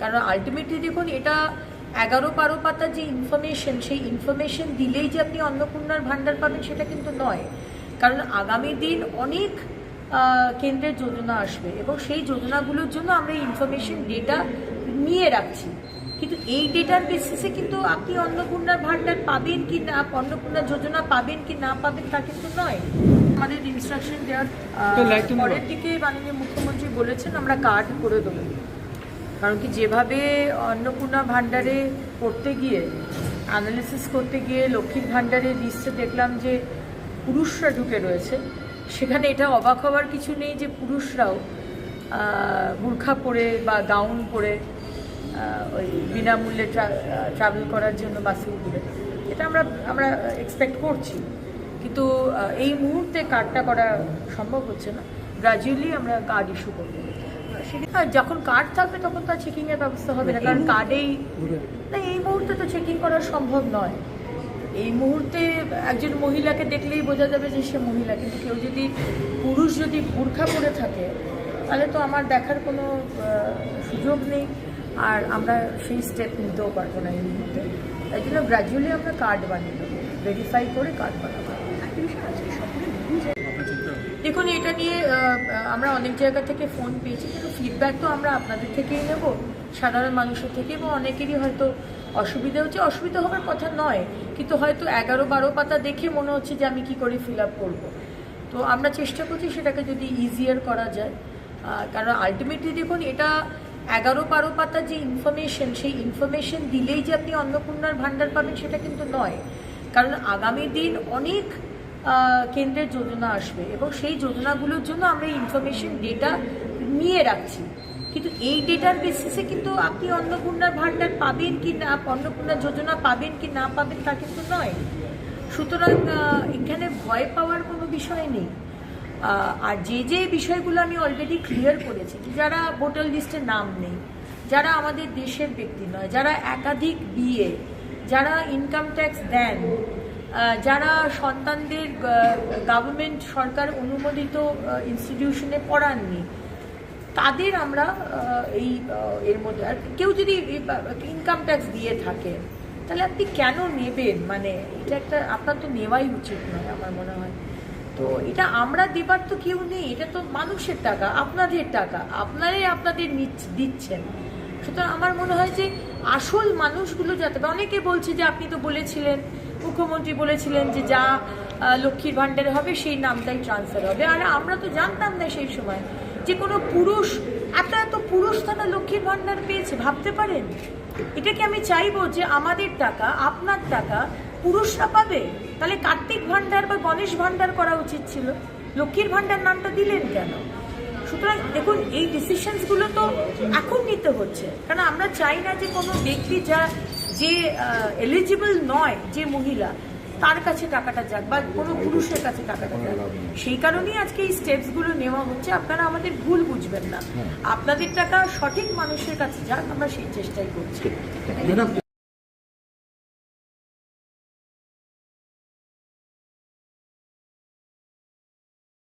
কারণ আলটিমেটলি দেখুন এটা 11-12 পাতা যে ইনফরমেশন, সেই ইনফরমেশন দিলেই যে আপনি অন্নপূর্ণার ভাণ্ডার পাবেন সেটা কিন্তু নয়। কারণ আগামী দিন অনেক কেন্দ্রের যোজনা আসবে এবং সেই যোজনাগুলোর জন্য আমরা ইনফরমেশন ডেটা নিয়ে রাখছি, কিন্তু এই ডেটার বেসিসে কিন্তু আপনি অন্নপূর্ণার ভাণ্ডার পাবেন কি না, অন্নপূর্ণা যোজনা পাবেন কি না পাবেন তা কিন্তু নয়। আমাদের ইনস্ট্রাকশন দেওয়ার পরের দিকে মাননীয় মুখ্যমন্ত্রী বলেছেন আমরা কার্ড করে দেবো। কারণ কি যেভাবে অন্নপূর্ণা ভাণ্ডারে করতে গিয়ে অ্যানালিসিস করতে গিয়ে লক্ষ্মীর ভাণ্ডারের লিস্টে দেখলাম যে পুরুষরা ঢুকে রয়েছে, সেখানে এটা অবাক হওয়ার কিছু নেই যে পুরুষরাও বুরখা পরে বা গাউন পরে ওই বিনামূল্যে ট্রাভেল করার জন্য বাসে উঠবে, এটা আমরা এক্সপেক্ট করছি, কিন্তু এই মুহূর্তে কার্ডটা করা সম্ভব হচ্ছে না। গ্র্যাজুয়ালি আমরা কার্ড ইস্যু করবো। যখন কার্ড থাকবে তখন তো চেকিংয়ের ব্যবস্থা হবে না, কারণ কার্ডেই না, এই মুহূর্তে তো চেকিং করা সম্ভব নয়। এই মুহূর্তে একজন মহিলাকে দেখলেই বোঝা যাবে যে সে মহিলা, কিন্তু কেউ যদি পুরুষ যদি বুরখা পরে থাকে তাহলে তো আমার দেখার কোনো সুযোগ নেই, আর আমরা সেই স্টেপ নিতেও পারবো না এই মুহূর্তে। তাই জন্য গ্র্যাজুয়ালি আমরা কার্ড বানিয়ে দেবো, ভেরিফাই করে কার্ড বানাবো। দেখুন এটা নিয়ে আমরা অনেক জায়গা থেকে ফোন পেয়েছি, কিন্তু ফিডব্যাক তো আমরা আপনাদের থেকেই নেব, সাধারণ মানুষের থেকে, এবং অনেকেরই হয়তো অসুবিধা হচ্ছে। অসুবিধা হওয়ার কথা নয়, কিন্তু হয়তো 11-12 পাতা দেখে মনে হচ্ছে যে আমি কি করে ফিল আপ করবো। তো আমরা চেষ্টা করছি সেটাকে যদি ইজিয়ার করা যায়, কারণ আলটিমেটলি দেখুন এটা 11-12 পাতা যে ইনফরমেশন, সেই ইনফরমেশন দিলেই যে আপনি অন্নপূর্ণার ভাণ্ডার পাবেন সেটা কিন্তু নয়। কারণ আগামী দিন অনেক কেন্দ্রের যোজনা আসবে এবং সেই যোজনাগুলোর জন্য আমরা ইনফরমেশন ডেটা নিয়ে রাখছি, কিন্তু এই ডেটার বেসিসে কিন্তু আপনি অন্নপূর্ণার ভাণ্ডার পাবেন কি না, অন্নপূর্ণা যোজনা পাবেন কি না পাবেন তা কিন্তু নয়। সুতরাং এখানে ভয় পাওয়ার কোনো বিষয় নেই। আর যে বিষয়গুলো আমি অলরেডি ক্লিয়ার করেছি, যারা ভোটার লিস্টে নাম নেই, যারা আমাদের দেশের ব্যক্তি নয়, যারা একাধিক বিয়ে, যারা ইনকাম ট্যাক্স দেন, যারা সন্তানদের গভর্নমেন্ট সরকার অনুমোদিত ইনস্টিটিউশনে পড়াননি, তাদের আমরা এর মধ্যে, আর কেউ যদি ইনকাম ট্যাক্স দিয়ে থাকে তাহলে আপনি কেন নেবেন, মানে এটা একটা আপনার তো নেওয়াই উচিত নয় আমার মনে হয়। তো এটা আমরা দেবার তো কেউ নেই, এটা তো মানুষের টাকা, আপনাদের টাকা, আপনারাই আপনাদের দিচ্ছেন। সুতরাং আমার মনে হয় যে আসল মানুষগুলো যাতে, অনেকে বলছে যে আপনি তো বলেছিলেন, মুখ্যমন্ত্রী বলেছিলেন যে যা লক্ষ্মীর ভাণ্ডারে হবে সেই নামটাই ট্রান্সফার হবে, আর আমরা তো জানতাম না সেই সময় যে কোনো পুরুষ, এত পুরুষ তারা লক্ষ্মীর ভাণ্ডার পেয়েছে, ভাবতে পারেন? এটাকে আমি চাইবো যে আমাদের টাকা, আপনার টাকা পুরুষরা পাবে, তাহলে কার্তিক ভাণ্ডার বা গণেশ ভাণ্ডার করা উচিত ছিল, লক্ষ্মীর ভাণ্ডার নামটা দিলেন কেন? সুতরাং দেখুন এই ডিসিশনসগুলো তো এখন নিতে হচ্ছে, কারণ আমরা চাই না যে কোনো ব্যক্তি যে এলিজিবল নয়, যে মহিলা, তার কাছে টাকাটা যাক বা কোনো পুরুষের কাছে টাকাটা যাক। সেই কারণেই আজকে এই স্টেপসগুলো নেওয়া হচ্ছে। আপনারা আমাদের ভুল বুঝবেন না, আপনাদের টাকা সঠিক মানুষের কাছে যাক, আমরা সেই চেষ্টাই করছি।